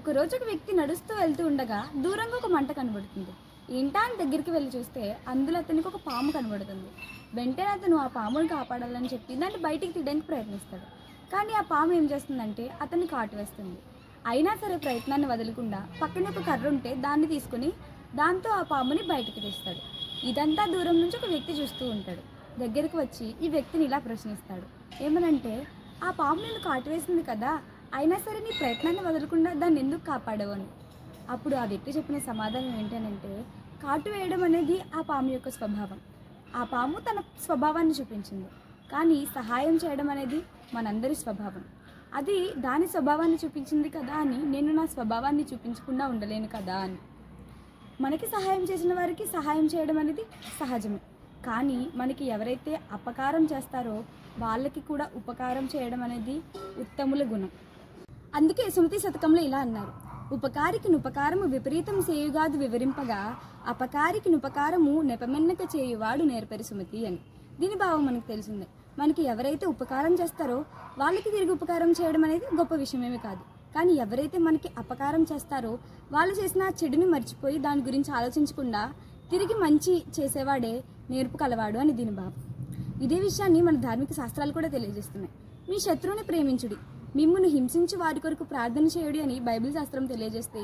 ఒకరోజు ఒక వ్యక్తి నడుస్తూ వెళ్తూ ఉండగా దూరంగా ఒక మంట కనబడుతుంది. ఏంటా అని దగ్గరికి వెళ్ళి చూస్తే అందులో అతనికి ఒక పాము కనబడుతుంది. వెంటనే అతను ఆ పాముని కాపాడాలని చెప్పి దాన్ని బయటికి తీయడానికి ప్రయత్నిస్తాడు. కానీ ఆ పాము ఏం చేస్తుందంటే అతన్ని కాటు వేస్తుంది. అయినా సరే ప్రయత్నాన్ని వదలకుండా పక్కనే ఒక కర్ర ఉంటే దాన్ని తీసుకుని దాంతో ఆ పాముని బయటికి తీస్తాడు. ఇదంతా దూరం నుంచి ఒక వ్యక్తి చూస్తూ ఉంటాడు. దగ్గరికి వచ్చి ఈ వ్యక్తిని ఇలా ప్రశ్నిస్తాడు. ఏమనంటే, ఆ పాము నిన్ను కాటు వేసింది కదా, అయినా సరే నీ ప్రయత్నాన్ని వదలకుండా దాన్ని ఎందుకు కాపాడవు అని. అప్పుడు ఆ వ్యక్తి చెప్పిన సమాధానం ఏంటనంటే, కాటు వేయడం అనేది ఆ పాము యొక్క స్వభావం. ఆ పాము తన స్వభావాన్ని చూపించింది. కానీ సహాయం చేయడం అనేది మనందరి స్వభావం. అది దాని స్వభావాన్ని చూపించింది కదా అని నేను నా స్వభావాన్ని చూపించకుండా ఉండలేను కదా అని. మనకి సహాయం చేసిన వారికి సహాయం చేయడం అనేది సహజమే. కానీ మనకి ఎవరైతే అపకారం చేస్తారో వాళ్ళకి కూడా ఉపకారం చేయడం అనేది ఉత్తముల గుణం. అందుకే సుమతి శతకంలో ఇలా అన్నారు, ఉపకారికి నుపకారము విపరీతం చేయుగాదు వివరింపగా అపకారికి నుపకారము నెపమెన్నక చేయువాడు నేర్పరి సుమతి అని. దీని భావం మనకు తెలిసిందే. మనకి ఎవరైతే ఉపకారం చేస్తారో వాళ్ళకి తిరిగి ఉపకారం చేయడం అనేది గొప్ప విషయమేమి కాదు. కానీ ఎవరైతే మనకి అపకారం చేస్తారో వాళ్ళు చేసిన చెడుని మర్చిపోయి దాని గురించి ఆలోచించకుండా తిరిగి మంచి చేసేవాడే నేర్పు కలవాడు అని దీని భావం. ఇదే విషయాన్ని మన ధార్మిక శాస్త్రాలు కూడా తెలియజేస్తున్నాయి. మీ శత్రువుని ప్రేమించుడి, మిమ్మును హింసించి వారి కొరకు ప్రార్థన చేయుడి అని బైబిల్ శాస్త్రం తెలియజేస్తే,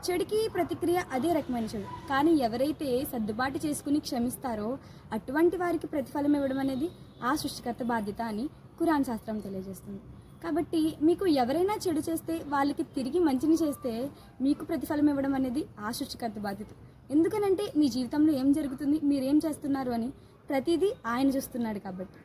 చెడుకి ప్రతిక్రియ అదే రకమైన చెడు. కానీ ఎవరైతే సర్దుబాటు చేసుకుని క్షమిస్తారో అటువంటి వారికి ప్రతిఫలం ఇవ్వడం అనేది ఆ సృష్టికర్త బాధ్యత అని ఖురాన్ శాస్త్రం తెలియజేస్తుంది. కాబట్టి మీకు ఎవరైనా చెడు చేస్తే వాళ్ళకి తిరిగి మంచిని చేస్తే మీకు ప్రతిఫలం ఇవ్వడం అనేది ఆ సృష్టికర్త బాధ్యత. ఎందుకనంటే మీ జీవితంలో ఏం జరుగుతుంది, మీరేం చేస్తున్నారు అని ప్రతిదీ ఆయన చూస్తున్నాడు కాబట్టి.